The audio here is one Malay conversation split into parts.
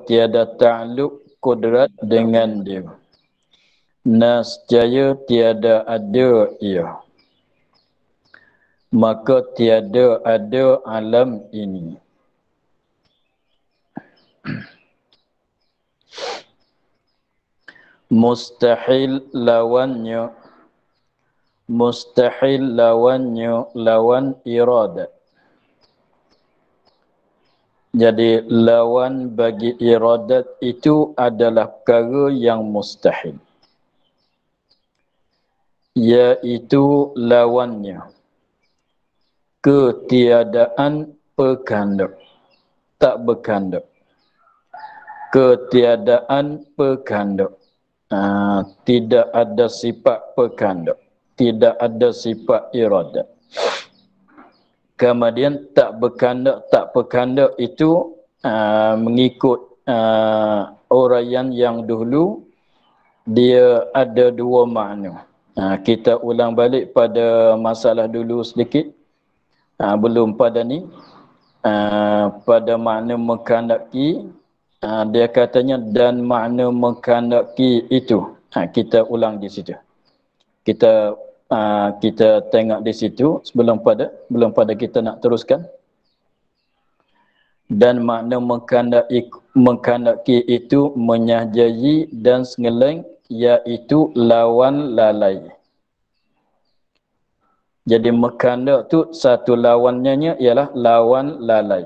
tiada ta'alluq kudrat dengan dia. Nascaya tiada ada ia. Maka tiada ada alam ini. Mustahil lawannya. Mustahil lawannya lawan iradat. Jadi lawan bagi iradat itu adalah perkara yang mustahil. Iaitu lawannya ketiadaan perkanda, tak berkanda. Ketiadaan perkanda. Tidak ada sifat perkanda. Tidak ada sifat iradat. Kemudian tak berkanda, tak perkanda itu mengikut uraian yang dahulu, dia ada dua makna. Kita ulang balik pada masalah dulu sedikit. Belum pada ni. Pada makna mengkandaki, dia katanya dan makna mengkandaki itu. Kita ulang di situ. Kita tengok di situ sebelum pada kita nak teruskan. Dan makna mengkandaki itu menyahjai dan sengeleng, iaitu lawan lalai. Jadi mengkandak tu satu lawannya ialah lawan lalai.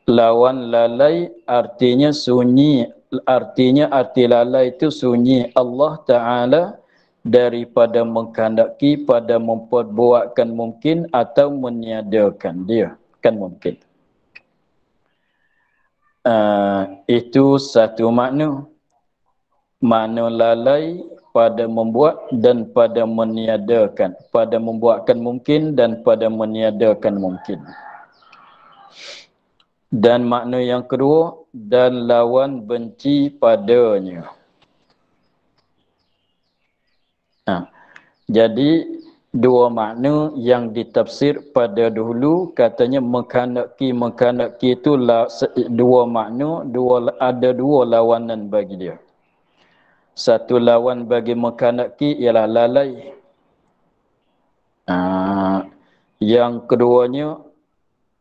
Lawan lalai artinya sunyi. Artinya arti lalai itu sunyi Allah Ta'ala daripada mengkandaki pada memperbuatkan mungkin atau meniadakan dia. Kan mungkin. Itu satu makna. Makna lalai pada membuat dan pada meniadakan. Pada membuatkan mungkin dan pada meniadakan mungkin. Dan makna yang kedua, dan lawan benci padanya. Jadi dua makna yang ditafsir pada dahulu, katanya mengkandaki itu dua makna, ada dua lawanan bagi dia. Satu lawan bagi mengkandaki ialah lalai. Yang keduanya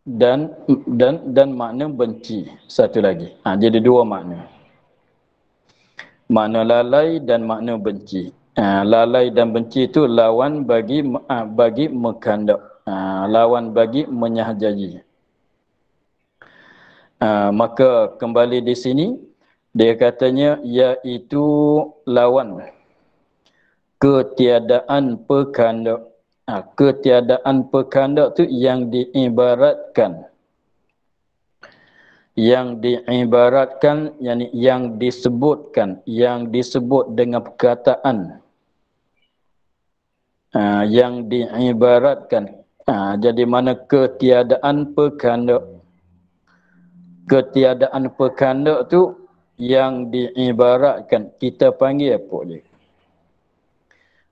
dan makna benci. Satu lagi. Jadi dua makna. Makna lalai dan makna benci. Lalai dan benci itu lawan bagi mengkandak. Lawan bagi menyahjai. Maka kembali di sini dia katanya iaitu lawan ketiadaan perkanda. Ketiadaan perkanda tu yang diibaratkan. Yang diibaratkan, yang disebutkan, yang disebut dengan perkataan. Yang diibaratkan. Jadi mana ketiadaan perkanda. Ketiadaan perkanda tu yang diibaratkan. Kita panggil apa dia?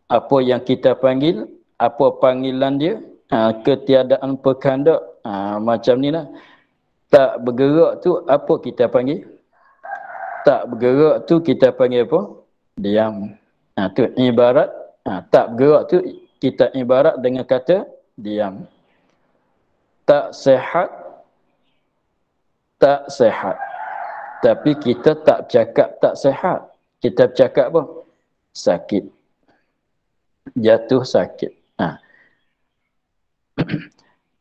Apa yang kita panggil? Apa panggilan dia? Ketiadaan perkanda. Macam ni lah. Tak bergerak tu apa kita panggil? Tak bergerak tu kita panggil apa? Diam. Tu ibarat. Tak bergerak tu kita ibarat dengan kata diam. Tak sehat. Tak sehat. Tapi kita tak cakap tak sehat. Kita cakap apa? Sakit. Jatuh sakit.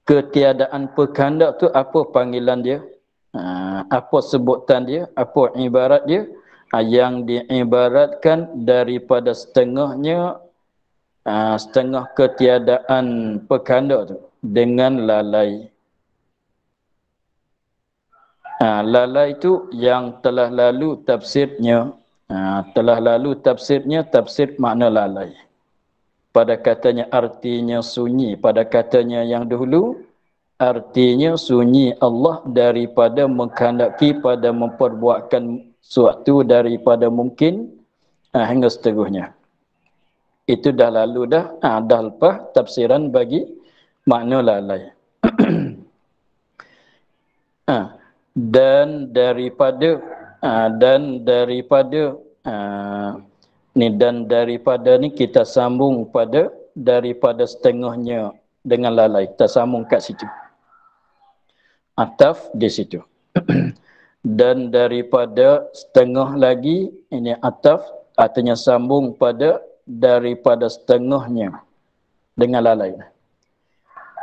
Ketiadaan perkanda tu apa panggilan dia? Apa sebutan dia? Apa ibarat dia? Yang diibaratkan daripada setengah ketiadaan perkanda tu dengan lalai. Lalai itu yang telah lalu tafsirnya. Tafsir makna lalai. Pada katanya artinya sunyi. Pada katanya yang dahulu, artinya sunyi Allah daripada mengkandaki pada memperbuatkan suatu daripada mungkin hingga seterusnya. Itu dah lalu dah lepas tafsiran bagi makna lalai. Dan daripada ni kita sambung pada daripada setengahnya dengan lalai. Kita sambung kat situ. Ataf di situ. Dan daripada setengah lagi, ini ataf artinya sambung pada daripada setengahnya dengan lalai.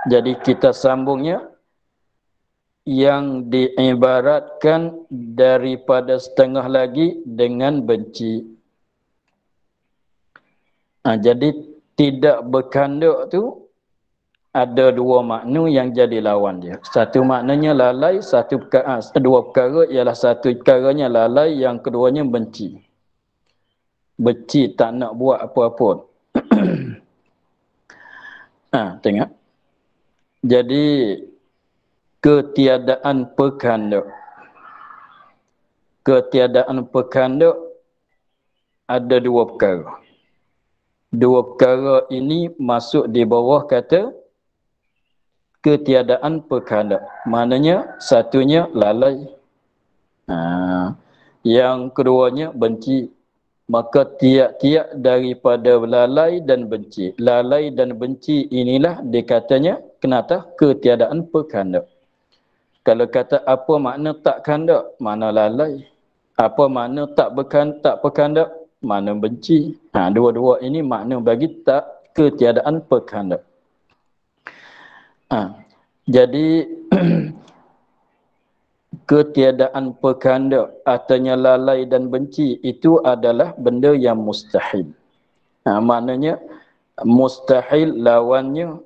Jadi kita sambungnya yang diibaratkan daripada setengah lagi dengan benci. Jadi tidak berkanduk tu ada dua makna yang jadi lawan dia. Satu maknanya lalai, dua perkara ialah satu perkaranya lalai, yang keduanya benci. Benci tak nak buat apa-apa. Tengok. Jadi ketiadaan pekanduk. Ketiadaan pekanduk ada dua perkara. Dua perkara ini masuk di bawah kata ketiadaan pekanduk. Maknanya satunya lalai. Yang keduanya benci. Maka tiap-tiap daripada lalai dan benci. Lalai dan benci inilah dikatanya kenapa ketiadaan pekanduk. Kalau kata apa makna tak kanduk, mana lalai. Apa makna tak pekanduk, mana benci. Dua-dua ini makna bagi tak ketiadaan pekanduk. Jadi ketiadaan pekanduk artinya lalai dan benci itu adalah benda yang mustahil. Maknanya mustahil lawannya,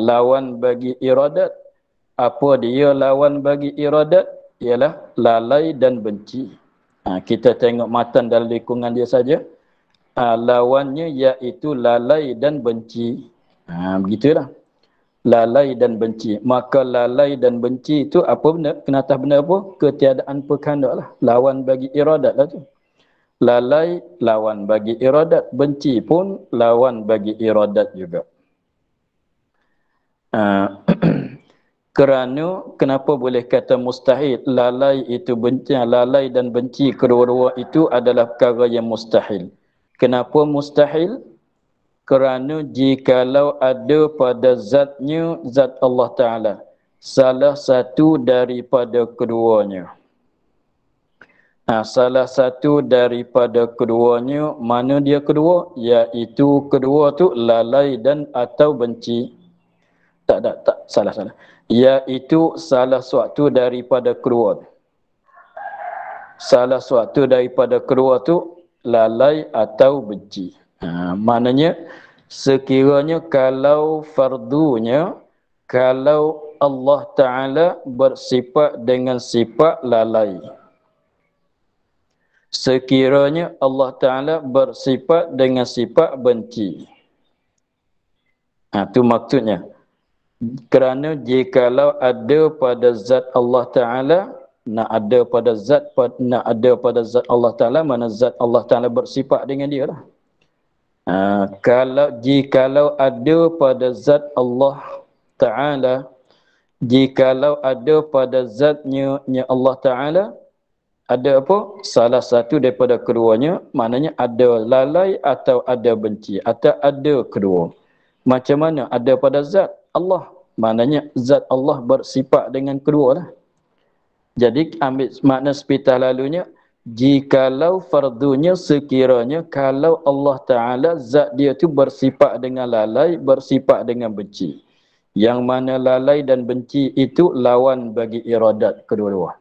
lawan bagi iradat. Apa dia lawan bagi iradat? Ialah lalai dan benci. Kita tengok matan dalam lingkungan dia saja. Lawannya iaitu lalai dan benci. Begitulah. Lalai dan benci. Maka lalai dan benci itu apa benda? Kenapa benda apa? Ketiadaan pekanduk lah. Lawan bagi iradat lah tu. Lalai lawan bagi iradat. Benci pun lawan bagi iradat juga. Kerana kenapa boleh kata mustahil? Lalai itu benci, lalai dan benci kedua-dua itu adalah perkara yang mustahil. Kenapa mustahil? Kerana jikalau ada pada zatnya, zat Allah Ta'ala, salah satu daripada keduanya. Salah satu daripada keduanya, mana dia kedua? Iaitu kedua tu lalai dan atau benci. Tak, salah. Iaitu salah suatu daripada kedua. Salah suatu daripada kedua tu lalai atau benci. Maknanya sekiranya kalau fardunya, kalau Allah Ta'ala bersifat dengan sifat lalai. Sekiranya Allah Ta'ala bersifat dengan sifat benci. Itu maksudnya. Kerana jikalau ada pada zat Allah Ta'ala, nak ada pada zat Allah Ta'ala, mana zat Allah Ta'ala bersifat dengan dia lah. Jikalau ada pada zat Allah Ta'ala, jikalau ada pada zatnya Allah Ta'ala, ada apa? Salah satu daripada keduanya, maknanya ada lalai atau ada benci, atau ada kedua. Macam mana ada pada zat Allah? Maknanya zat Allah bersifat dengan kedua lah. Jadi ambil makna sepital lalunya, jikalau fardunya sekiranya kalau Allah Ta'ala zat dia tu bersifat dengan lalai, bersifat dengan benci. Yang mana lalai dan benci itu lawan bagi iradat kedua-dua.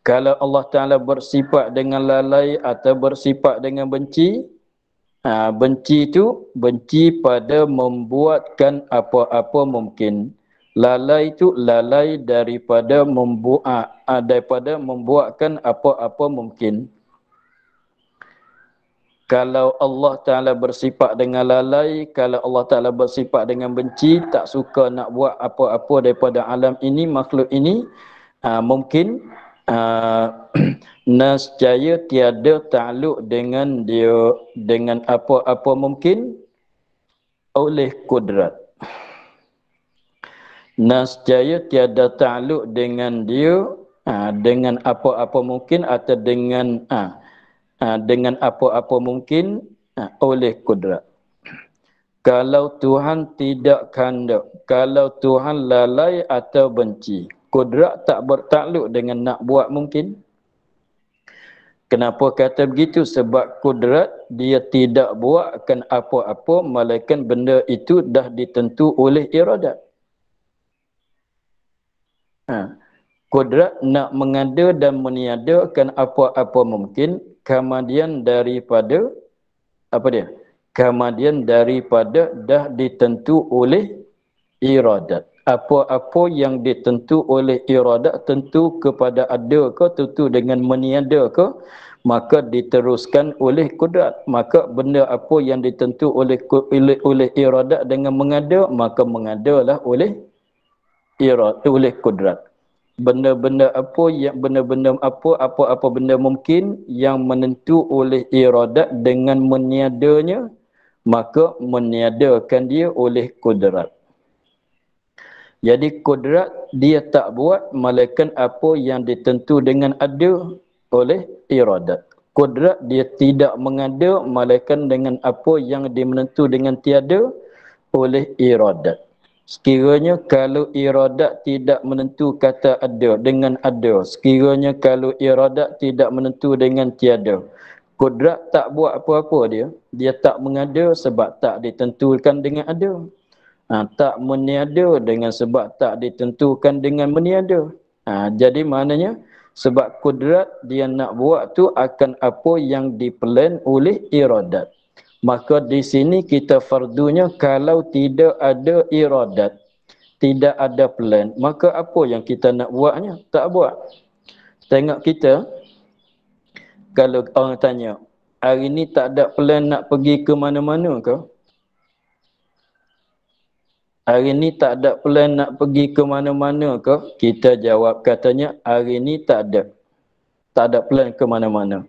Kalau Allah Ta'ala bersifat dengan lalai atau bersifat dengan benci, benci itu benci pada membuatkan apa-apa mungkin. Lalai itu lalai daripada membuatkan apa-apa mungkin. Kalau Allah Ta'ala bersifat dengan lalai, kalau Allah Ta'ala bersifat dengan benci, tak suka nak buat apa-apa daripada alam ini, makhluk ini, mungkin nescaya tiada takluk dengan dia dengan apa-apa mungkin oleh kudrat. Nascaya tiada ta'aluk dengan dia dengan apa-apa mungkin atau dengan apa-apa mungkin oleh kudrat. Kalau Tuhan tidak kehendak, kalau Tuhan lalai atau benci, kudrat tak bertakluk dengan nak buat mungkin. Kenapa kata begitu? Sebab kudrat dia tidak buatkan apa-apa melainkan benda itu dah ditentu oleh iradat. Kudrat nak mengada dan meniadakan apa-apa mungkin kemudian daripada apa dia? Kemudian daripada dah ditentu oleh iradat. Apa-apa yang ditentu oleh iradat tentu kepada ada ke, tentu dengan meniada ke, maka diteruskan oleh kudrat. Maka benda apa yang ditentu oleh iradat dengan mengada, maka mengadalah oleh kudrat. Benda-benda apa benda mungkin yang menentu oleh iradat dengan meniadanya, maka meniadakan dia oleh kudrat. Jadi kudrat dia tak buat melainkan apa yang ditentu dengan ada oleh iradat. Kudrat dia tidak mengada melainkan dengan apa yang dimenentu dengan tiada oleh iradat. Sekiranya kalau iradat tidak menentu kata ada dengan ada, sekiranya kalau iradat tidak menentu dengan tiada, kudrat tak buat apa-apa dia tak mengada sebab tak ditentukan dengan ada. Tak meniada dengan sebab tak ditentukan dengan meniada. Jadi maknanya sebab kudrat dia nak buat tu akan apa yang diplan oleh iradat. Maka di sini kita fardunya kalau tidak ada iradat, tidak ada plan, maka apa yang kita nak buatnya? Tak buat. Tengok kita, kalau orang tanya, hari ni tak ada plan nak pergi ke mana-mana ke? Hari ni tak ada plan nak pergi ke mana-mana ke? Kita jawab katanya, hari ni tak ada. Tak ada plan ke mana-mana.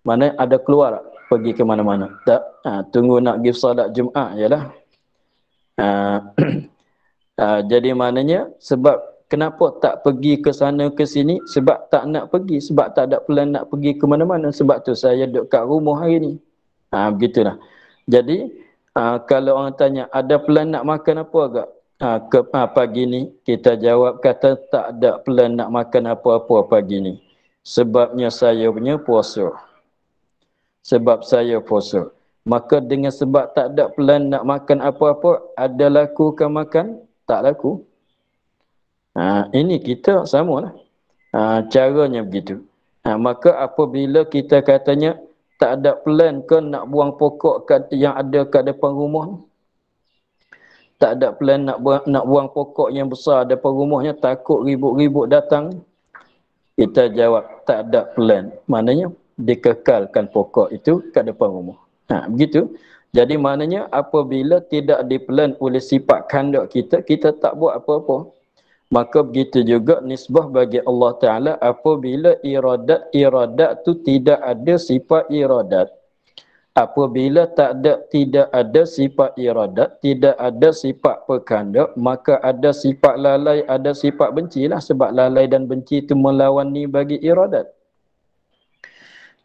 Mana ada keluar pergi ke mana-mana? Tak. Tunggu nak pergi solat Jumaat je lah. Jadi maknanya sebab kenapa tak pergi ke sana ke sini? Sebab tak nak pergi. Sebab tak ada plan nak pergi ke mana-mana. Sebab tu saya duduk kat rumah hari ni. Begitulah. Jadi kalau orang tanya ada plan nak makan apa agak? Pagi ni kita jawab kata tak ada plan nak makan apa-apa pagi ni. Sebabnya saya punya puasa. Sebab saya puasa. Maka dengan sebab tak ada plan nak makan apa-apa, ada laku ke makan? Tak laku. Ini kita samalah. Caranya begitu. Maka apabila kita katanya tak ada plan ke nak buang pokok yang ada kat depan rumah, tak ada plan nak buang pokok yang besar depan rumahnya, takut ribut-ribut datang, kita jawab tak ada plan. Maknanya dikekalkan pokok itu kat depan rumah. Begitu. Jadi maknanya apabila tidak diplan oleh sifat kehendak kita, kita tak buat apa-apa. Maka begitu juga nisbah bagi Allah Ta'ala apabila iradat tu tidak ada sifat iradat. Apabila tidak ada sifat iradat, tidak ada sifat perkehendak, maka ada sifat lalai, ada sifat benci lah. Sebab lalai dan benci itu melawani bagi iradat.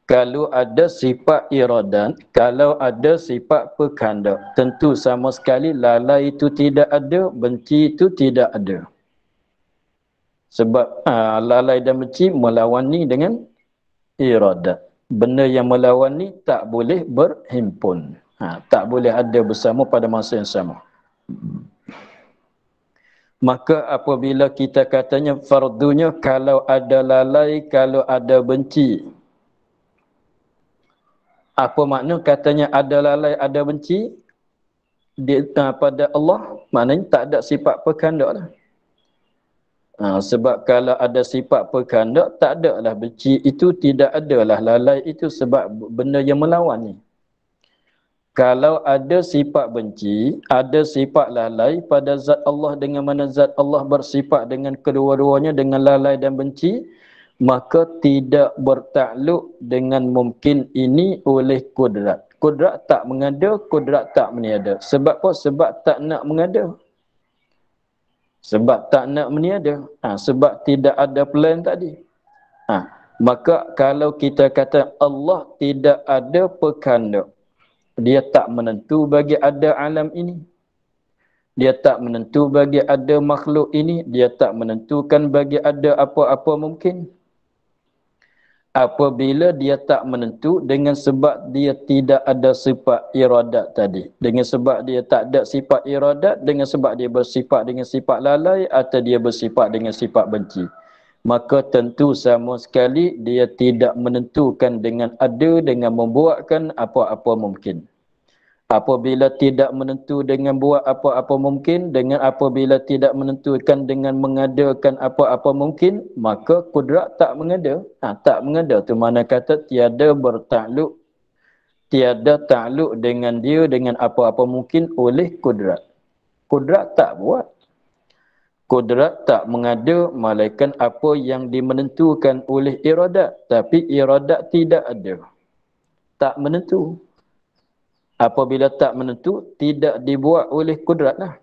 Kalau ada sifat iradat, kalau ada sifat perkehendak, tentu sama sekali lalai itu tidak ada, benci itu tidak ada. Sebab lalai dan benci melawani dengan iradat. Benda yang melawan ni tak boleh berhimpun. Tak boleh ada bersama pada masa yang sama. Maka apabila kita katanya fardunya kalau ada lalai, kalau ada benci. Apa makna katanya ada lalai, ada benci? Pada Allah, maknanya tak ada sifat perkehendak lah. Sebab kalau ada sifat perkehendak, tak ada lah benci itu, tidak ada lah lalai itu sebab benda yang melawan ni. Kalau ada sifat benci, ada sifat lalai pada zat Allah dengan mana zat Allah bersifat dengan kedua-duanya dengan lalai dan benci, maka tidak bertakluk dengan mungkin ini oleh kudrat. Kudrat tak mengada, kudrat tak meniada. Sebab apa? Sebab tak nak mengada. Sebab tak nak meniada. Sebab tidak ada plan tadi. Maka kalau kita kata Allah tidak ada pekandak, dia tak menentu bagi ada alam ini. Dia tak menentu bagi ada makhluk ini. Dia tak menentukan bagi ada apa-apa mungkin. Apabila dia tak menentu dengan sebab dia tidak ada sifat iradat tadi. Dengan sebab dia tak ada sifat iradat, dengan sebab dia bersifat dengan sifat lalai atau dia bersifat dengan sifat benci. Maka tentu sama sekali dia tidak menentukan dengan ada, dengan membuatkan apa-apa mungkin. Apabila tidak menentu dengan buat apa-apa mungkin, dengan apabila tidak menentukan dengan mengadakan apa-apa mungkin, maka kudrat tak mengada. Tak mengada tu mana kata tiada bertakluk, tiada takluk dengan dia dengan apa-apa mungkin oleh kudrat. Kudrat tak buat. Kudrat tak mengada malaikat apa yang dimenentukan oleh iradat. Tapi iradat tidak ada. Tak menentu. Apabila tak menentu, tidak dibuat oleh kudrat lah.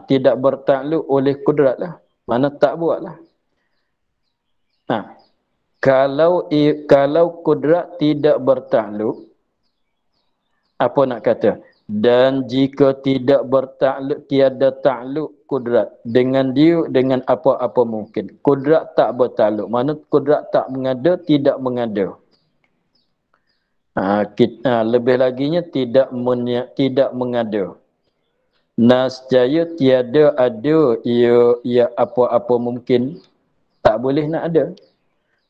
Tidak bertakluk oleh kudrat lah. Mana tak buat lah. Kalau kudrat tidak bertakluk, apa nak kata? Dan jika tidak bertakluk, tiada takluk kudrat dengan dia, dengan apa-apa mungkin. Kudrat tak bertakluk. Mana kudrat tak mengada, tidak mengada. Lebih laginya tidak mengada. Nascaya tiada ada ia apa-apa mungkin. Tak boleh nak ada.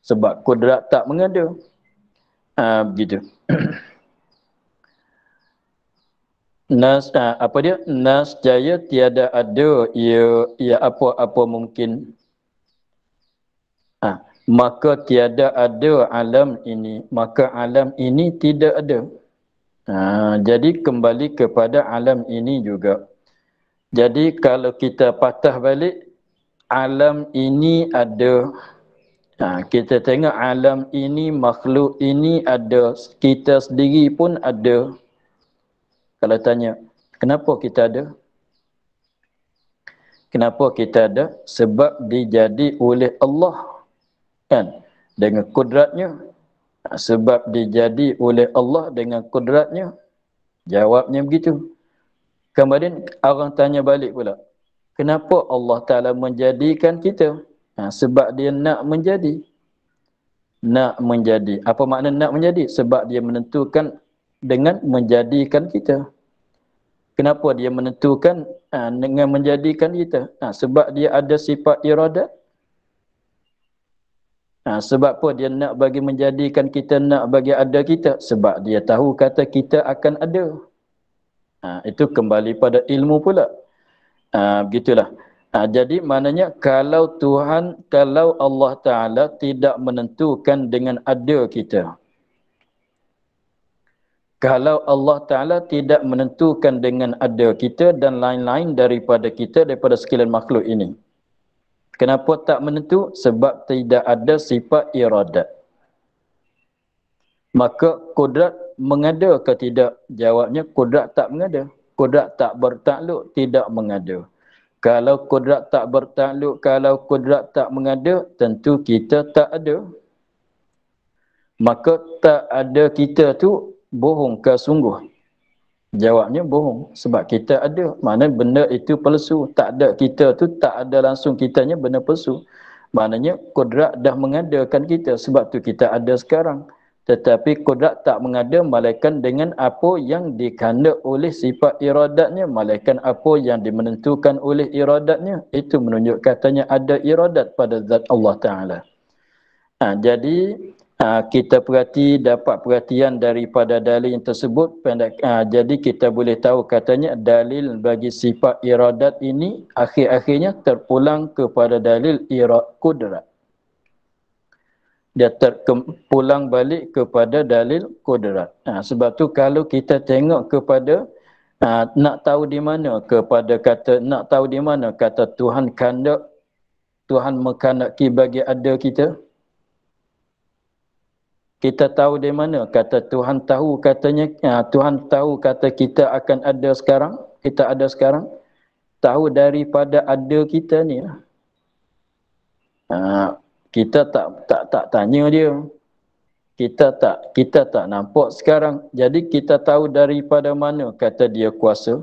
Sebab kudrat tak mengada. Begitu. Nascaya tiada ada ia apa-apa mungkin. Maka tiada ada alam ini. Maka alam ini tidak ada. Jadi kembali kepada alam ini juga. Jadi kalau kita patah balik, alam ini ada. Kita tengok alam ini, makhluk ini ada. Kita sendiri pun ada. Kalau tanya, kenapa kita ada? Kenapa kita ada? Sebab dijadi oleh Allah. Kan? Dengan kudratnya. Sebab dijadi oleh Allah dengan kudratnya. Jawabnya begitu. Kemudian orang tanya balik pula. Kenapa Allah Ta'ala menjadikan kita? Sebab dia nak menjadi. Nak menjadi. Apa makna nak menjadi? Sebab dia menentukan dengan menjadikan kita. Kenapa dia menentukan dengan menjadikan kita? Sebab dia ada sifat iradat. Sebab apa dia nak bagi menjadikan kita, nak bagi ada kita? Sebab dia tahu kata kita akan ada. Itu kembali pada ilmu pula. Begitulah. Jadi maknanya kalau Allah Ta'ala tidak menentukan dengan ada kita. Kalau Allah Ta'ala tidak menentukan dengan ada kita dan lain-lain daripada kita, daripada sekalian makhluk ini. Kenapa tak menentu? Sebab tidak ada sifat iradat. Maka kudrat mengada ke tidak? Jawabnya kudrat tak mengada. Kudrat tak bertakluk, tidak mengada. Kalau kudrat tak bertakluk, kalau kudrat tak mengada, tentu kita tak ada. Maka tak ada kita tu bohong ke sungguh? Jawabnya bohong. Sebab kita ada. Mana benda itu palsu. Tak ada kita tu, tak ada langsung kitanya, benda palsu. Maknanya kudrat dah mengadakan kita. Sebab tu kita ada sekarang. Tetapi kudrat tak mengada malaikat dengan apa yang dikehendak oleh sifat iradatnya. Malaikat apa yang dimenentukan oleh iradatnya. Itu menunjuk katanya ada iradat pada zat Allah Ta'ala. Jadi kita dapat perhatian daripada dalil yang tersebut. Jadi kita boleh tahu katanya dalil bagi sifat iradat ini akhir-akhirnya terpulang kepada dalil kudrat. Dia terpulang balik kepada dalil kudrat. Sebab tu kalau kita tengok kepada nak tahu di mana nak tahu di mana kata Tuhan kandak, Tuhan mengkandaki bagi ada kita. Kita tahu di mana kata Tuhan tahu katanya Tuhan tahu kata kita akan ada sekarang, kita ada sekarang. tahu daripada ada kita ni lah. Kita tak tanya dia. Kita tak nampak sekarang. Jadi kita tahu daripada mana kata dia kuasa.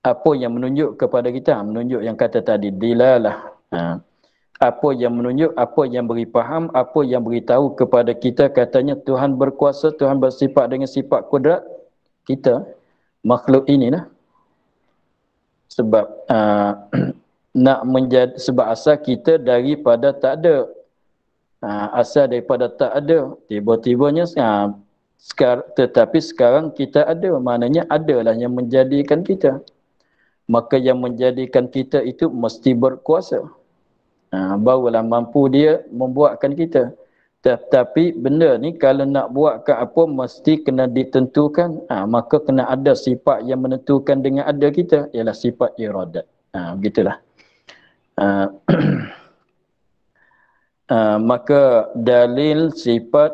Apa yang menunjuk kepada kita? Menunjuk yang kata tadi, dilalah. Apa yang menunjuk, apa yang beri faham, apa yang beritahu kepada kita katanya Tuhan berkuasa, Tuhan bersifat dengan sifat kudrat kita, makhluk inilah. Sebab nak menjadi, sebab asal kita daripada tak ada. Asal daripada tak ada, tiba-tibanya tetapi sekarang kita ada, maknanya adalah yang menjadikan kita. Maka yang menjadikan kita itu mesti berkuasa. Barulah mampu dia membuatkan kita. Tetapi benda ni kalau nak buatkan apa mesti kena ditentukan. Maka kena ada sifat yang menentukan dengan ada kita, ialah sifat iradat. Begitulah. Maka dalil sifat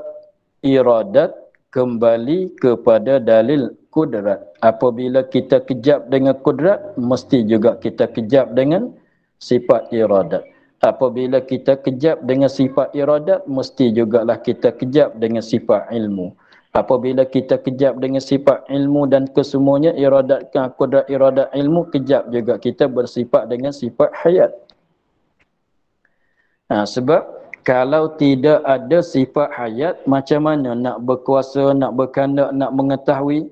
iradat kembali kepada dalil kudrat. Apabila kita kejap dengan kudrat, mesti juga kita kejap dengan sifat iradat. Apabila kita kejap dengan sifat iradat, mesti jugalah kita kejap dengan sifat ilmu. Apabila kita kejap dengan sifat ilmu dan kesemuanya, iradat, kudrat, iradat, ilmu, kejap juga kita bersifat dengan sifat hayat. Sebab kalau tidak ada sifat hayat, macam mana nak berkuasa, nak berkehendak, nak mengetahui?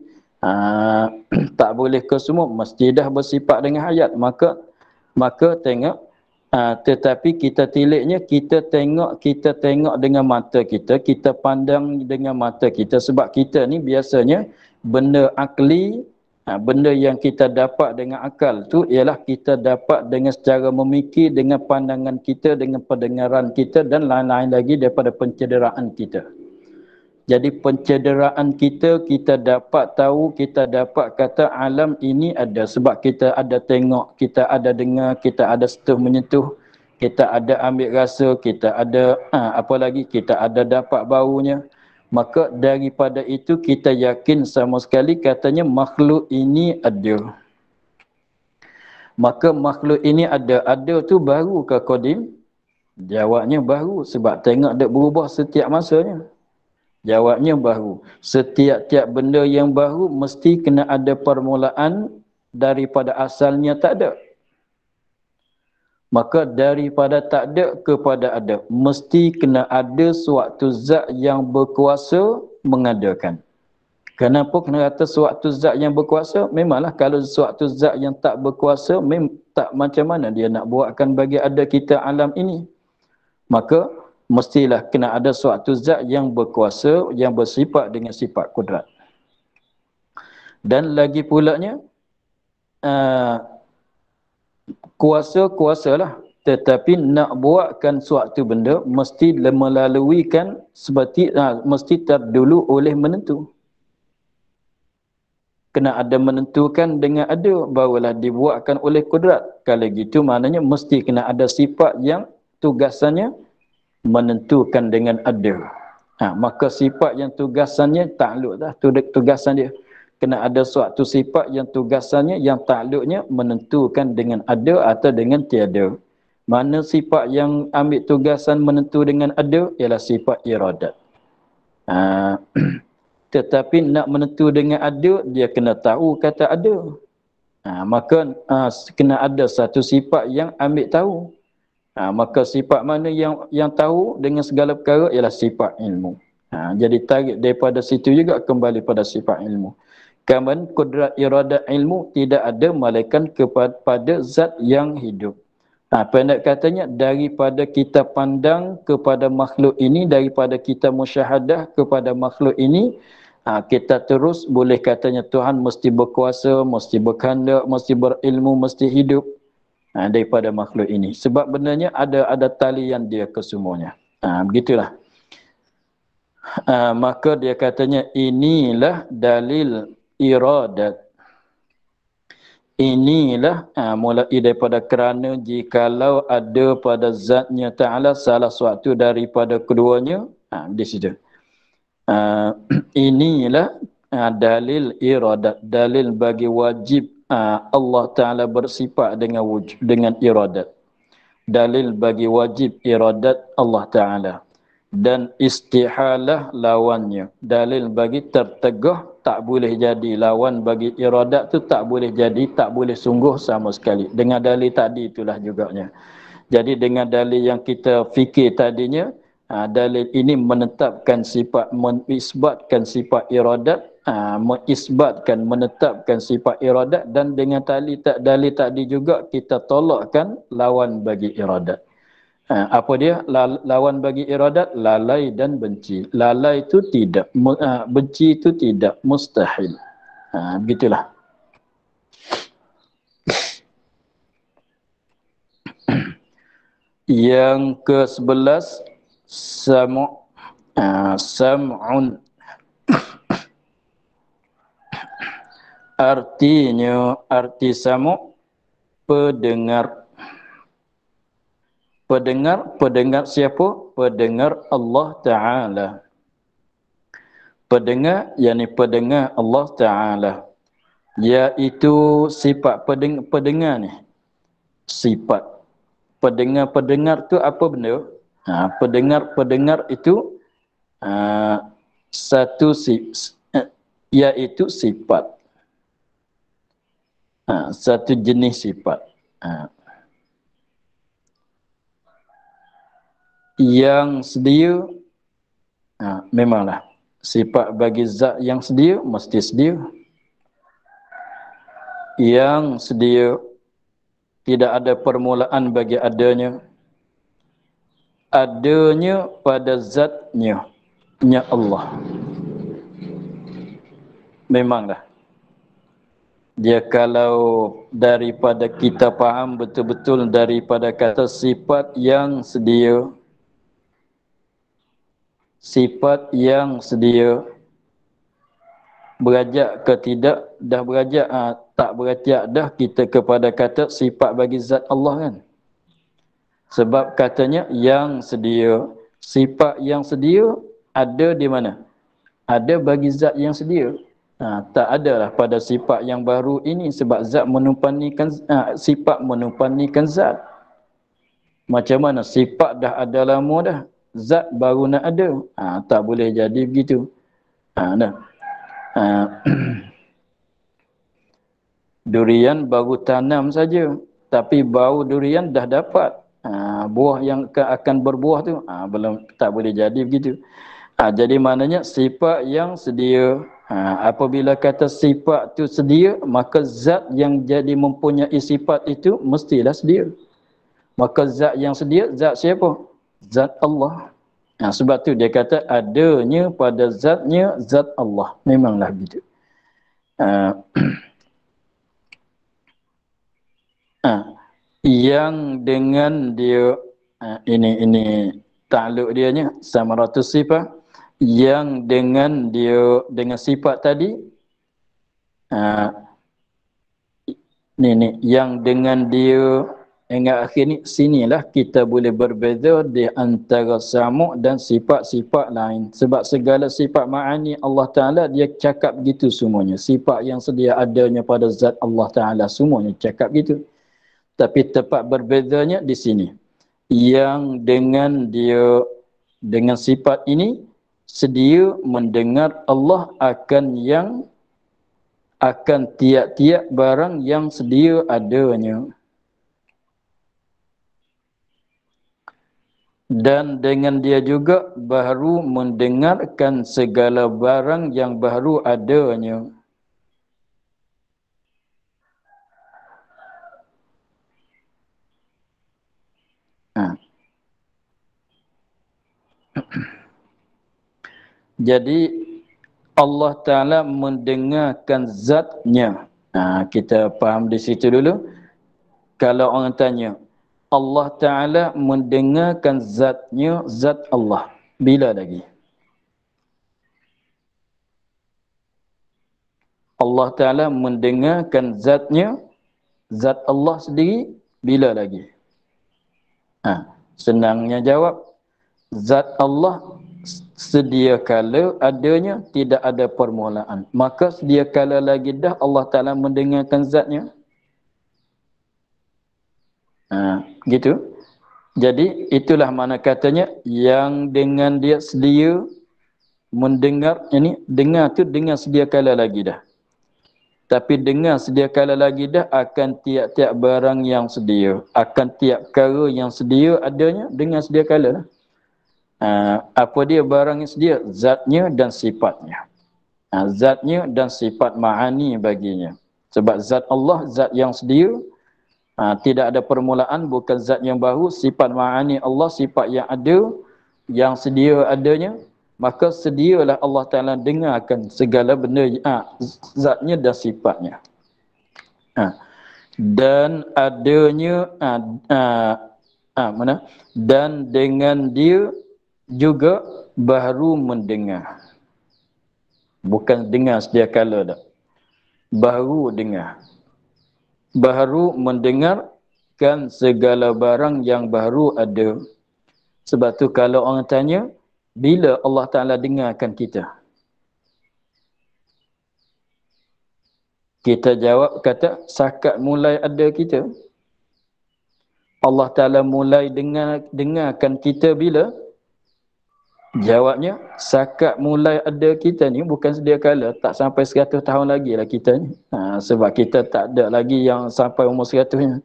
Tak boleh ke semua, mesti dah bersifat dengan hayat. Maka tengok, tetapi kita tiliknya, kita tengok dengan mata kita, kita pandang dengan mata kita. Sebab kita ni biasanya benda akli, benda yang kita dapat dengan akal tu ialah kita dapat dengan secara memikir, dengan pandangan kita, dengan pendengaran kita dan lain-lain lagi daripada pencederaan kita. Jadi pencederaan kita, kita dapat tahu, kita dapat kata alam ini ada sebab kita ada tengok, kita ada dengar, kita ada sentuh menyentuh, kita ada ambil rasa, kita ada apa lagi, kita ada dapat baunya. Maka daripada itu kita yakin sama sekali katanya makhluk ini ada. Maka makhluk ini ada. Ada tu baru ke qadim? Jawabnya baru sebab tengok dia berubah setiap masanya. Jawabnya baru. Setiap-tiap benda yang baru mesti kena ada permulaan daripada asalnya tak ada. Maka daripada tak ada kepada ada, mesti kena ada suatu zat yang berkuasa mengadakan. Kenapa kena kata suatu zat yang berkuasa? Memanglah kalau suatu zat yang tak berkuasa, tak macam mana dia nak buatkan bagi ada kita alam ini. Maka mestilah kena ada suatu zat yang berkuasa, yang bersifat dengan sifat kudrat. Dan lagi pulanya, kuasalah, tetapi nak buatkan suatu benda mesti melaluikan seperti mesti terdulu oleh menentu. Kena ada menentukan dengan ada, barulah dibuatkan oleh kudrat. Kalau gitu maknanya mesti kena ada sifat yang tugasannya menentukan dengan ada. Maka sifat yang tugasannya takluk dah, tugasan dia. Kena ada suatu sifat yang tugasannya, yang takluknya menentukan dengan ada atau dengan tiada. Mana sifat yang ambil tugasan menentu dengan ada ialah sifat iradat. Tetapi nak menentu dengan ada, dia kena tahu kata ada. Maka kena ada satu sifat yang ambil tahu. Maka sifat mana yang tahu dengan segala perkara ialah sifat ilmu. Jadi tarik daripada situ juga kembali pada sifat ilmu. Kaman kudrat iradat ilmu tidak ada melainkan kepada zat yang hidup. Pendek katanya daripada kita pandang kepada makhluk ini, daripada kita musyahadah kepada makhluk ini, kita terus boleh katanya Tuhan mesti berkuasa, mesti berkehendak, mesti berilmu, mesti hidup daripada makhluk ini. Sebab benarnya ada talian dia kesemuanya. Begitulah. Maka dia katanya inilah dalil iradat. Inilah mulai daripada kerana jikalau ada pada zatnya Ta'ala salah suatu daripada keduanya, di situ. Inilah dalil iradat, dalil bagi wajib Allah Ta'ala bersifat dengan wujud, dengan iradat. Dalil bagi wajib iradat Allah Ta'ala. Dan istihalah lawannya. Dalil bagi tertegah tak boleh jadi. Lawan bagi iradat tu tak boleh jadi, tak boleh sungguh sama sekali. Dengan dalil tadi itulah juganya. Jadi dengan dalil yang kita fikir tadinya, dalil ini menetapkan sifat, mengisbatkan sifat iradat, mengisbatkan, menetapkan sifat iradat, dan dengan dalil tadi juga kita tolakkan lawan bagi iradat. Apa dia lawan bagi iradat? Lalai dan benci. Lalai itu tidak, benci itu tidak, mustahil. Begitulah. Yang ke-11, sam'un. Artinya, arti samu' pendengar. Pendengar siapa? Pendengar Allah Ta'ala. Pendengar, yakni pendengar Allah Ta'ala. Iaitu sifat pendengar ni. Sifat. Pendengar tu apa benda? Pendengar itu iaitu sifat. Satu jenis sifat. Yang sedia, memanglah sifat bagi zat yang sedia mesti sedia. Yang sedia tidak ada permulaan bagi adanya. Adanya pada zatnya, nya Allah. Memanglah. Dia kalau daripada kita faham betul-betul daripada kata sifat yang sedia, sifat yang sedia, berajak ke tidak? Dah berajak, tak berajak dah kita kepada kata sifat bagi zat Allah kan? Sebab katanya yang sedia. Sifat yang sedia ada di mana? Ada bagi zat yang sedia. Tak adalah pada sifat yang baru ini, sebab zat menumpanikan, sifat menumpanikan zat. Macam mana sifat dah ada lama dah, zat baru nak ada? Tak boleh jadi begitu. Durian baru tanam saja, tapi bau durian dah dapat. Buah yang akan berbuah tu belum, tak boleh jadi begitu. Jadi maknanya sifat yang sedia. Apabila kata sifat tu sedia, maka zat yang jadi mempunyai sifat itu mestilah sedia. Maka zat yang sedia, zat siapa? Zat Allah. Sebab tu dia kata adanya pada zatnya zat Allah. Memanglah begitu. Yang dengan dia, ini takluk dia nya samaratus sifat. Yang dengan dia, dengan sifat tadi, yang dengan dia, hingga akhir ni, sinilah kita boleh berbeza di antara samu' dan sifat-sifat lain. Sebab segala sifat ma'ani Allah Ta'ala, dia cakap gitu semuanya. Sifat yang sedia adanya pada zat Allah Ta'ala, semuanya cakap gitu. Tapi tepat berbezanya di sini. Yang dengan dia, dengan sifat ini, sedia mendengar Allah akan yang, akan tiap-tiap barang yang sedia adanya. Dan dengan dia juga baru mendengarkan segala barang yang baru adanya. Jadi Allah Ta'ala mendengarkan zatnya. Kita faham di situ dulu. Kalau orang tanya, Allah Ta'ala mendengarkan zatnya, zat Allah. Bila lagi? Allah Ta'ala mendengarkan zatnya, zat Allah sendiri, bila lagi? Senangnya jawab, zat Allah sedia kala adanya, tidak ada permulaan. Maka sedia kala lagi dah Allah Ta'ala mendengarkan zatnya. Gitu. Jadi itulah mana katanya yang dengan dia sedia mendengar, ini dengar tu dengar sedia kala lagi dah. Tapi dengar sedia kala lagi dah akan tiap-tiap barang yang sedia, akan tiap perkara yang sedia adanya dengar sedia kala. Apa dia barang yang sedia? Zatnya dan sifatnya. Zatnya dan sifat ma'ani baginya. Sebab zat Allah, zat yang sedia, tidak ada permulaan, bukan zat yang baru. Sifat ma'ani Allah, sifat yang ada, yang sedia adanya. Maka sedialah Allah Ta'ala dengarkan segala benda, zatnya dan sifatnya. Dan adanya, mana? Dan dengan dia juga baru mendengar. Bukan dengar sedia kala dah. Baru dengar. Baru mendengarkan segala barang yang baru ada. Sebab tu kalau orang tanya, bila Allah Ta'ala dengarkan kita? Kita jawab kata, sakat mulai ada kita. Allah Ta'ala mulai dengarkan kita bila? Jawabnya, sakat mulai ada kita ni bukan sedia kala, tak sampai 100 tahun lagi lah kita ni. Sebab kita tak ada lagi yang sampai umur 100 ni.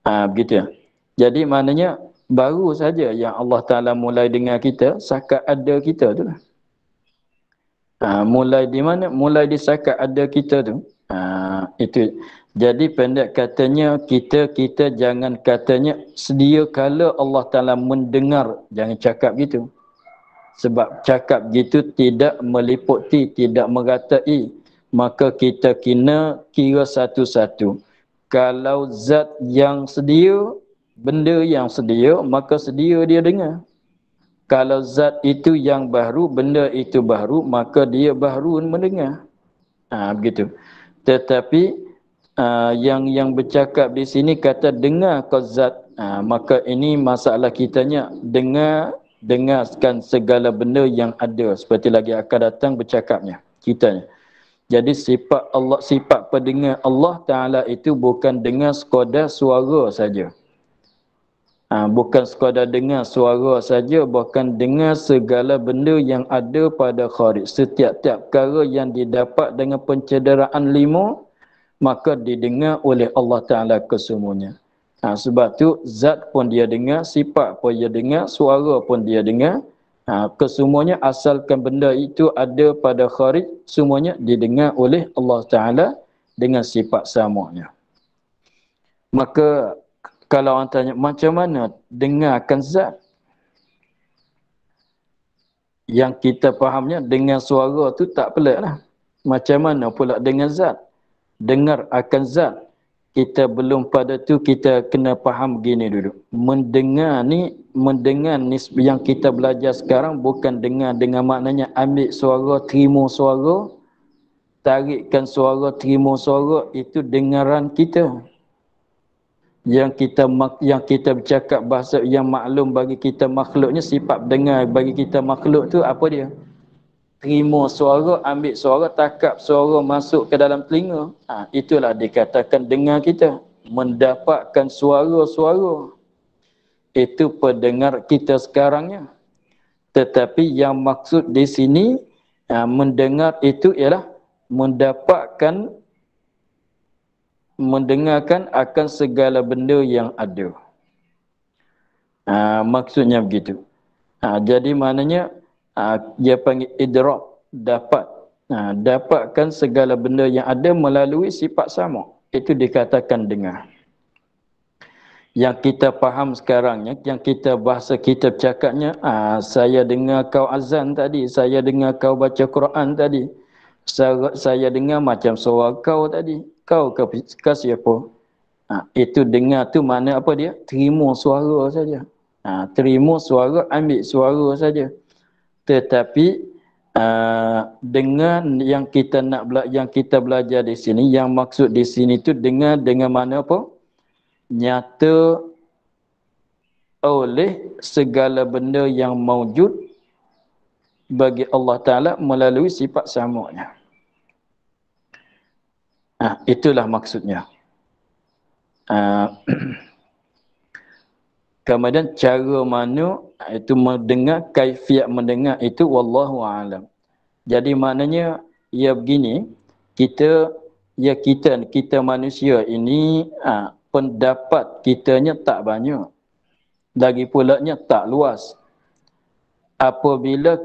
Begitu ya. Jadi maknanya baru saja yang Allah Ta'ala mulai dengar kita, sakat ada kita tu lah. Mulai di mana? Mulai di sakat ada kita tu. Itu. Jadi pendek katanya, kita jangan katanya sedia kala Allah Ta'ala mendengar. Jangan cakap gitu. Sebab cakap gitu tidak meliputi, tidak meratai. Maka kita kena kira satu-satu. Kalau zat yang sedia, benda yang sedia, maka sedia dia dengar. Kalau zat itu yang baru, benda itu baru, maka dia baru mendengar. Begitu. Tetapi yang bercakap di sini kata dengar kau zat. Maka ini masalah kitanya, dengarkan segala benda yang ada. Seperti lagi akan datang bercakapnya, kitanya. Jadi sifat Allah, sifat pendengar Allah Ta'ala itu bukan dengar sekadar suara saja. Bukan sekadar dengar suara saja, bahkan dengar segala benda yang ada pada kharij. Setiap-tiap perkara yang didapat dengan pencederaan 5, maka didengar oleh Allah Ta'ala kesemuanya. Sebab tu zat pun dia dengar, sifat pun dia dengar, suara pun dia dengar. Kesemuanya asalkan benda itu ada pada kharij, semuanya didengar oleh Allah Ta'ala dengan sifat samanya. Maka kalau orang tanya macam mana dengarkan zat, yang kita fahamnya dengan suara tu tak pelik lah. Macam mana pula dengan zat? Dengar akan zat. Kita belum pada tu, kita kena faham gini dulu. Mendengar ni yang kita belajar sekarang bukan dengar dengan maknanya ambil suara, terima suara, tarikkan suara, terima suara, itu dengaran kita. Yang kita bercakap bahasa yang maklum bagi kita makhluknya, sifat dengar bagi kita makhluk tu apa dia? Terima suara, ambil suara, takap suara masuk ke dalam telinga. Itulah dikatakan dengar kita. Mendapatkan suara-suara. Itu pendengar kita sekarangnya. Tetapi yang maksud di sini, mendengar itu ialah mendengarkan akan segala benda yang ada. Maksudnya begitu. Jadi maknanya, dia panggil idrak, dapatkan segala benda yang ada melalui sifat sama. Itu dikatakan dengar. Yang kita faham sekarang, yang kita bahasa kita bercakapnya, saya dengar kau azan tadi, saya dengar kau baca Quran tadi, saya dengar macam suara kau tadi. Kau ke siapa? Itu dengar tu mana apa dia? Terima suara saja. Terima suara, ambil suara saja. Tetapi dengan yang kita belajar di sini, yang maksud di sini tu dengar dengan mana apa? Nyata oleh segala benda yang maujud bagi Allah Ta'ala melalui sifat samuknya. Itulah maksudnya. Kemudian cara mana itu mendengar, kaifiat mendengar itu wallahu a'lam. Jadi maknanya ya begini, kita manusia ini pendapat kitanya tak banyak. Lagi pulanya tak luas. Apabila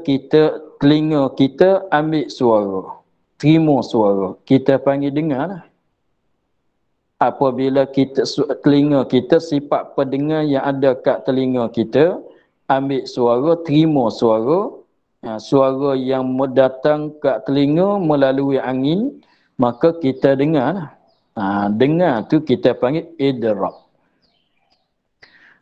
telinga kita ambil suara, terima suara, kita panggil dengar lah. Apabila telinga kita, sifat pendengar yang ada kat telinga kita, ambil suara, terima suara, suara yang datang kat telinga melalui angin, maka kita dengar lah. Dengar tu kita panggil idrak.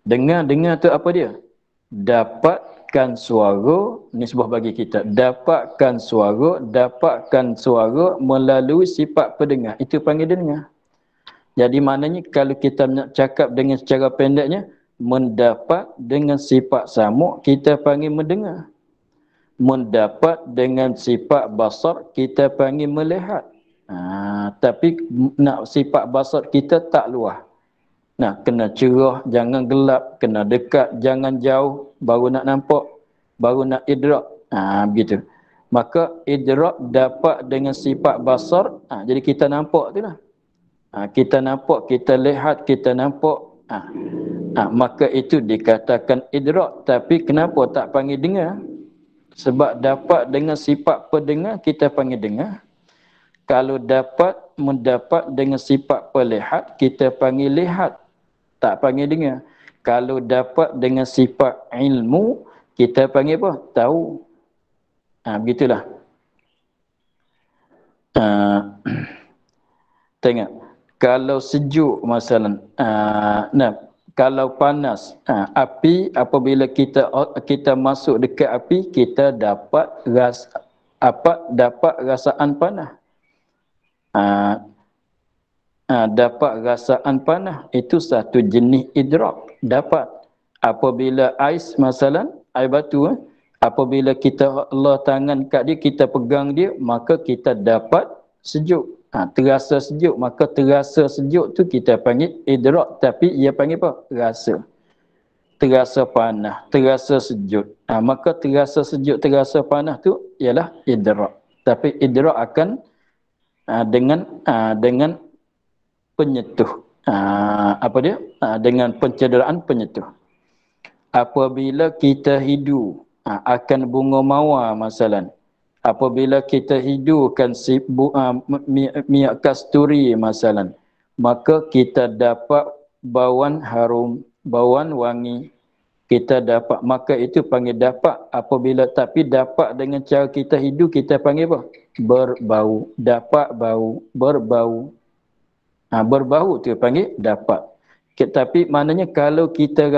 Dengar tu apa dia? Dapatkan suara, nisbah bagi kita. Dapatkan suara melalui sifat pendengar. Itu panggil dengar. Jadi maknanya kalau kita nak cakap dengan secara pendeknya, mendapat dengan sifat samuk, kita panggil mendengar. Mendapat dengan sifat basar, kita panggil melihat. Tapi nak sifat basar kita tak luas. Nah, kena cerah, jangan gelap, kena dekat, jangan jauh, baru nak nampak, baru nak idrak. Begitu. Maka idrak dapat dengan sifat basar, jadi kita nampak tu lah. Kita nampak, kita lihat, kita nampak. Maka itu dikatakan idrak. Tapi kenapa tak panggil dengar? Sebab dapat dengan sifat pendengar, kita panggil dengar. Kalau mendapat dengan sifat pelihat, kita panggil lihat. Tak panggil dengar. Kalau dapat dengan sifat ilmu, kita panggil apa? Tahu. Begitulah. Tengok. Kalau sejuk masalah, kalau panas, api, apabila kita masuk dekat api, kita dapat rasaan panas. Dapat rasaan panas, itu satu jenis idrak. Dapat. Apabila ais masalah, air batu, apabila kita Allah tangan kat dia, kita pegang dia, maka kita dapat sejuk. Terasa sejuk, maka terasa sejuk tu kita panggil idrak, tapi ia panggil apa? Rasa. Terasa panas, terasa sejuk. Maka terasa sejuk, terasa panas tu ialah idrak. Tapi idrak akan dengan penyetuh. Apa dia? Dengan pencederaan penyetuh. Apabila kita hidu akan bunga mawar masalah. Apabila kita hidupkan minyak kasturi masalah, maka kita dapat bauan harum, bauan wangi. Kita dapat, maka itu panggil dapat. Apabila tapi dapat dengan cara kita hidup, kita panggil apa? Berbau. Dapat bau, berbau. Berbau tu panggil dapat. Tapi maknanya kalau kita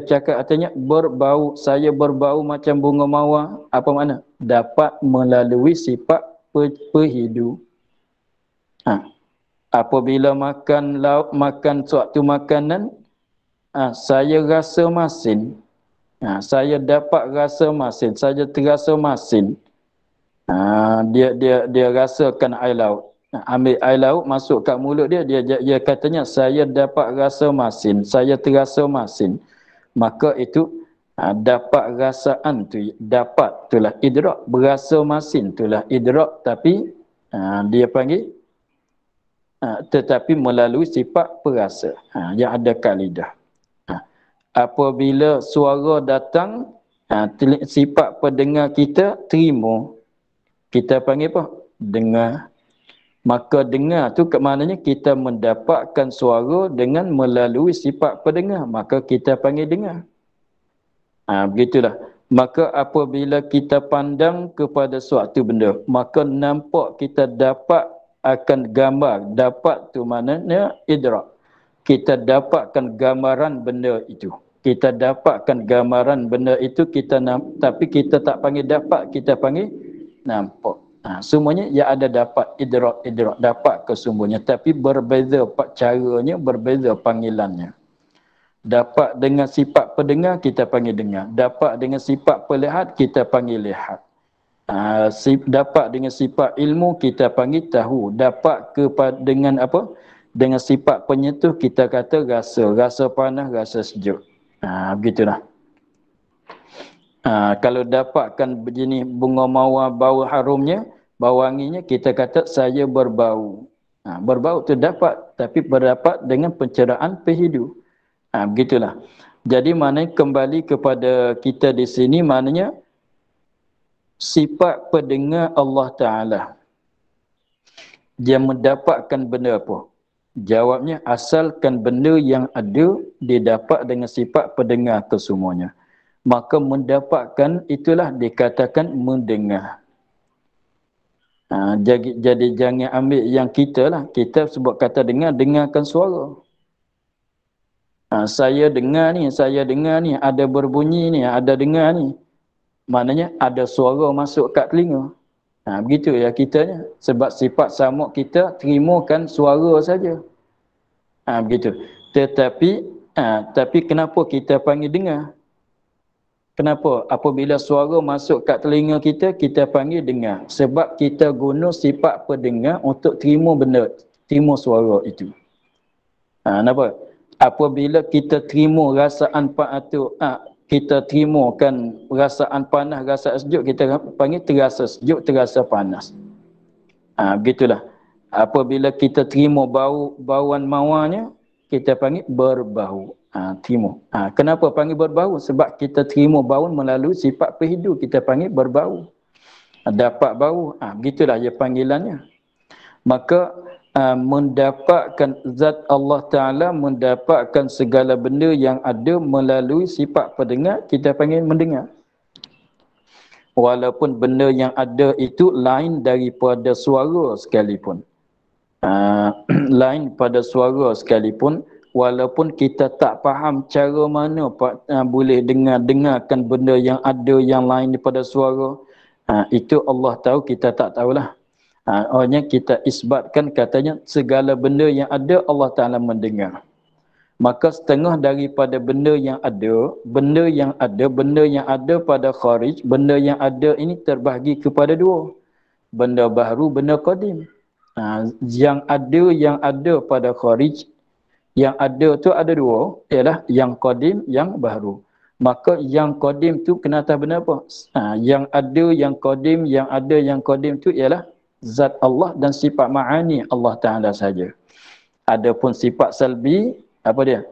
cakap katanya berbau, saya berbau macam bunga mawar, apa makna? Dapat melalui sifat perhidu. Apabila makan lauk, makan suatu makanan, saya rasa masin. Saya dapat rasa masin, saya terasa masin. Dia rasakan air laut. Ambil air laut masuk kat mulut dia katanya saya dapat rasa masin, saya terasa masin. Maka itu dapat rasaan tu, dapat itulah idrak, berasa masin itulah idrak, tapi dia panggil tetapi melalui sifat perasa yang ada kat lidah. Apabila suara datang, sifat pendengar kita terima, kita panggil apa? Dengar. Maka dengar tu maknanya kita mendapatkan suara dengan melalui sifat pendengar, maka kita panggil dengar. Begitulah. Maka apabila kita pandang kepada suatu benda, maka nampak kita dapat akan gambar. Dapat tu maknanya idrak. Kita dapatkan gambaran benda itu. Kita dapatkan gambaran benda itu, tapi kita tak panggil dapat, kita panggil nampak. Semuanya yang ada dapat, idrak, dapat kesemuanya, tapi berbeza caranya, berbeza panggilannya. Dapat dengan sifat pendengar, kita panggil dengar. Dapat dengan sifat pelihat, kita panggil lihat. Dapat dengan sifat ilmu kita panggil tahu. Dapat dengan apa? Dengan sifat penyentuh kita kata rasa. Rasa panas, rasa sejuk. Begitulah. Kalau dapatkan begini bunga mawar bau harumnya, bau wanginya, kita kata saya berbau. Berbau tu dapat, tapi berdapat dengan pencerahan pehidu. Begitulah. Jadi maknanya kembali kepada kita di sini, maknanya sifat pendengar Allah Ta'ala. Dia mendapatkan benda apa? Jawabnya, asalkan benda yang ada didapat dengan sifat pendengar kesemuanya. Maka mendapatkan itulah dikatakan mendengar. Jadi jangan ambil yang kita lah. Kita sebut kata dengar, dengarkan suara. Saya dengar ni, ada berbunyi ni, ada dengar ni. Maknanya ada suara masuk kat telinga. Begitu ya kitanya. Sebab sifat samuk kita terimakan suara saja. Begitu. Tapi kenapa kita panggil dengar? Kenapa? Apabila suara masuk kat telinga kita, kita panggil dengar. Sebab kita guna sifat pendengar untuk terima benda, terima suara itu. Kenapa? Apabila kita terima rasaan kita terimakan rasaan panas, rasaan sejuk, kita panggil terasa sejuk, terasa panas. Begitulah. Apabila kita terima bauan mawarnya, kita panggil berbau. Terima. Kenapa panggil berbau? Sebab kita terima bau melalui sifat pehidu, kita panggil berbau. Dapat bau. Begitulah ya panggilannya. Maka mendapatkan zat Allah Ta'ala, mendapatkan segala benda yang ada melalui sifat pendengar, kita panggil mendengar. Walaupun benda yang ada itu lain daripada suara sekalipun. Lain pada suara sekalipun, walaupun kita tak faham cara mana boleh dengarkan benda yang ada yang lain daripada suara, itu Allah tahu, kita tak tahulah. Orangnya kita isbatkan katanya segala benda yang ada Allah Ta'ala mendengar. Maka setengah daripada benda yang ada pada kharij, benda yang ada ini terbahagi kepada dua. Benda baharu, benda qadim. Yang ada pada kharij, yang ada tu ada dua, ialah yang qadim, yang baharu. Maka yang qadim tu kena atas benda apa? Yang ada yang qadim, yang qadim tu ialah zat Allah dan sifat ma'ani Allah Ta'ala saja. Adapun sifat salbi, apa dia?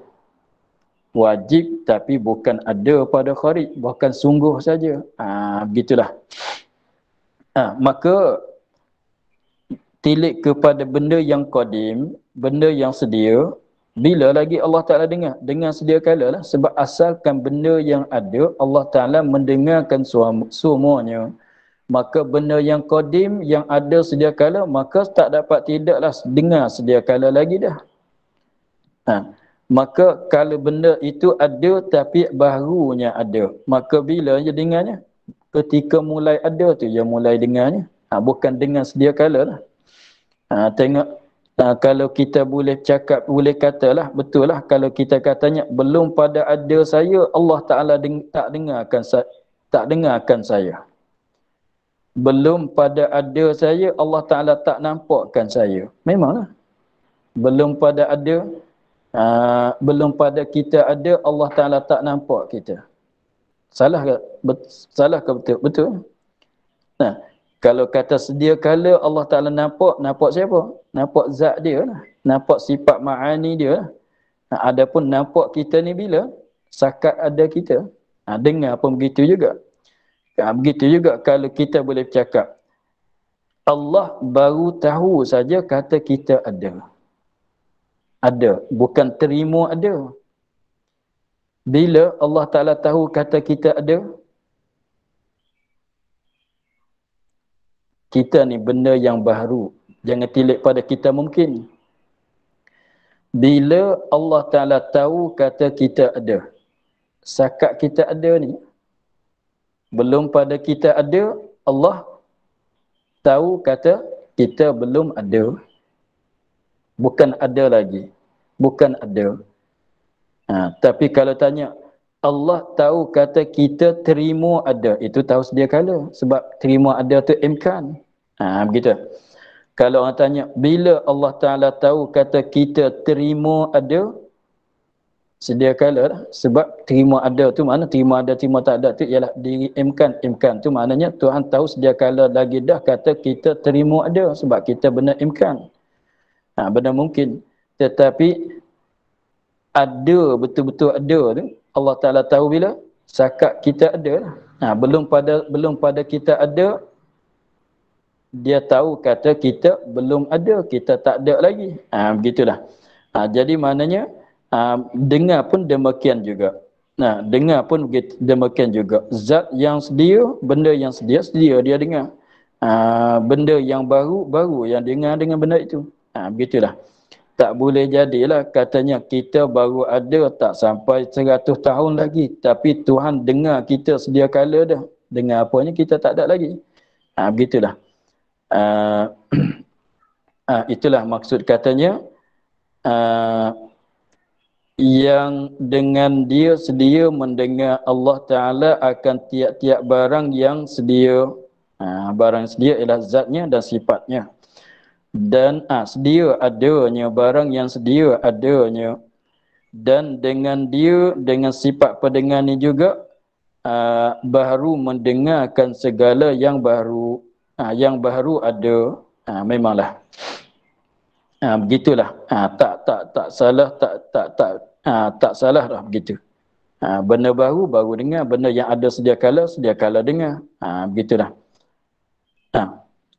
Wajib tapi bukan ada pada kharij, bukan sungguh saja. Begitulah. Maka tilik kepada benda yang qadim, benda yang sedia, bila lagi Allah Ta'ala dengar sedia kala lah. Sebab asalkan benda yang ada, Allah Ta'ala mendengarkan semuanya. Maka benda yang qadim, yang ada sedia kala, maka tak dapat tidaklah dengar sedia kala lagi dah. Maka kalau benda itu ada tapi barunya ada, maka bila dia dengarnya? Ketika mulai ada tu dia mulai dengarnya. Bukan dengar sedia kala lah. Tengok, kalau kita boleh cakap, boleh katalah, betul lah kalau kita katanya belum pada ada saya, Allah Ta'ala tak dengarkan saya. Belum pada ada saya, Allah Ta'ala tak nampakkan saya. Memanglah. Belum pada ada, belum pada kita ada, Allah Ta'ala tak nampak kita. Salah ke? Salah ke betul? Betul. Kalau kata sedia kala Allah Ta'ala nampak siapa? Nampak zat dia lah. Nampak sifat ma'ani dia lah. Adapun nampak kita ni bila? Sakat ada kita. Dengar pun begitu juga. Begitu juga kalau kita boleh bercakap, Allah baru tahu saja kata kita ada. Ada, bukan terima ada. Bila Allah Ta'ala tahu kata kita ada, kita ni benda yang baru. Jangan tilik pada kita mungkin. Bila Allah Ta'ala tahu kata kita ada, sakat kita ada ni, belum pada kita ada, Allah tahu kata kita belum ada. Bukan ada lagi. Bukan ada. Tapi kalau tanya, Allah tahu kata kita terima ada, itu tahu sedia kala. Sebab terima ada tu imkan. Begitu. Kalau orang tanya, bila Allah Ta'ala tahu kata kita terima ada, sedia kala lah. Sebab terima ada tu mana terima ada, terima tak ada tu ialah diri imkan. Imkan tu maknanya Tuhan tahu sedia kala lagi dah kata kita terima ada. Sebab kita benar imkan. Benar mungkin. Tetapi ada, betul-betul ada tu, Allah Ta'ala tahu bila? Sakat kita ada lah. Belum pada kita ada, dia tahu kata kita belum ada, kita tak ada lagi. Begitulah. Jadi maknanya, dengar pun demikian juga. Dengar pun demikian juga. Zat yang sedia, benda yang sedia, sedia dia dengar. Benda yang baru, baru yang dengar dengan benda itu. Begitulah. Tak boleh jadilah katanya kita baru ada tak sampai 100 tahun lagi. Tapi Tuhan dengar kita sedia kala dah. Dengar apanya kita tak ada lagi. Begitulah. Itulah maksud katanya. Yang dengan dia sedia mendengar Allah Ta'ala akan tiap-tiap barang yang sedia. Barang sedia ialah zatnya dan sifatnya. Dan sedia adanya barang yang sedia adanya, dan dengan dia, dengan sifat pendengar ni juga baru mendengarkan segala yang baru. Yang baru ada, memanglah begitulah. Tak salah, tak salah dah begitu. Benda baru baru dengar, benda yang ada sedia kala dengar. Begitulah.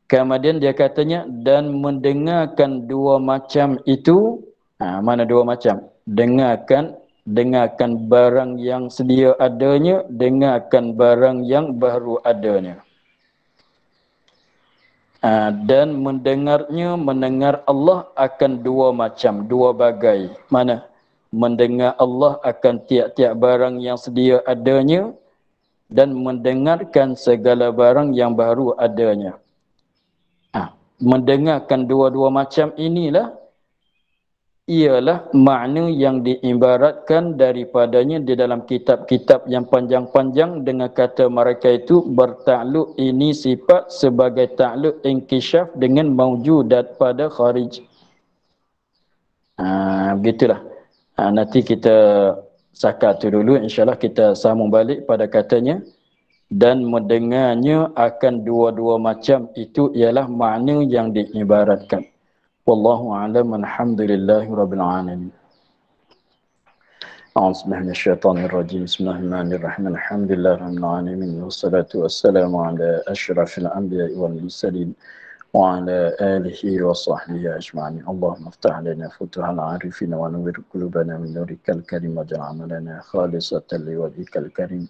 Kemudian dia katanya, dan mendengarkan dua macam itu. Mana dua macam? Dengarkan barang yang sedia adanya, dengarkan barang yang baru adanya. Dan mendengar Allah akan dua macam, dua bagai. Mana? Mendengar Allah akan tiap-tiap barang yang sedia adanya, dan mendengarkan segala barang yang baru adanya. Mendengarkan dua-dua macam inilah ialah makna yang diibaratkan daripadanya di dalam kitab-kitab yang panjang-panjang dengan kata mereka itu bertakluk ini sifat sebagai takluk inkishaf dengan maujudat pada kharij. Begitulah. Nanti kita sakat tu dulu, insyaAllah kita sambung balik pada katanya. Dan mendengarnya akan dua-dua macam itu ialah makna yang diibaratkan. Wallahu a'lam, alhamdulillahi rabbil alamin. A'udzubillahi minasyaitonir rajim. Bismillahirrahmanirrahim. Alhamdulillahi rabbil alamin. Wassalatu wassalamu ala asyrafil anbiya'i wal mursalin wa ala alihi wa sahbihi ajma'in. Allahumma iftah lana futuhal arifin wa nawwir qulubana min nurikal karim waj'al amalana khalisatan liwajhikal karim.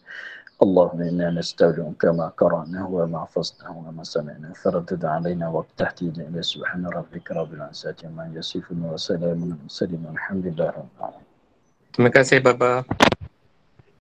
اللهم إنا نستودعك ما قرأناه وما حفظناه وما سمعناه فردد علينا واقتحتنا إلى سبحان ربك رب العزة عما يصفون وسلام على المرسلين والحمد لله رب العالمين. Terima kasih Bapa.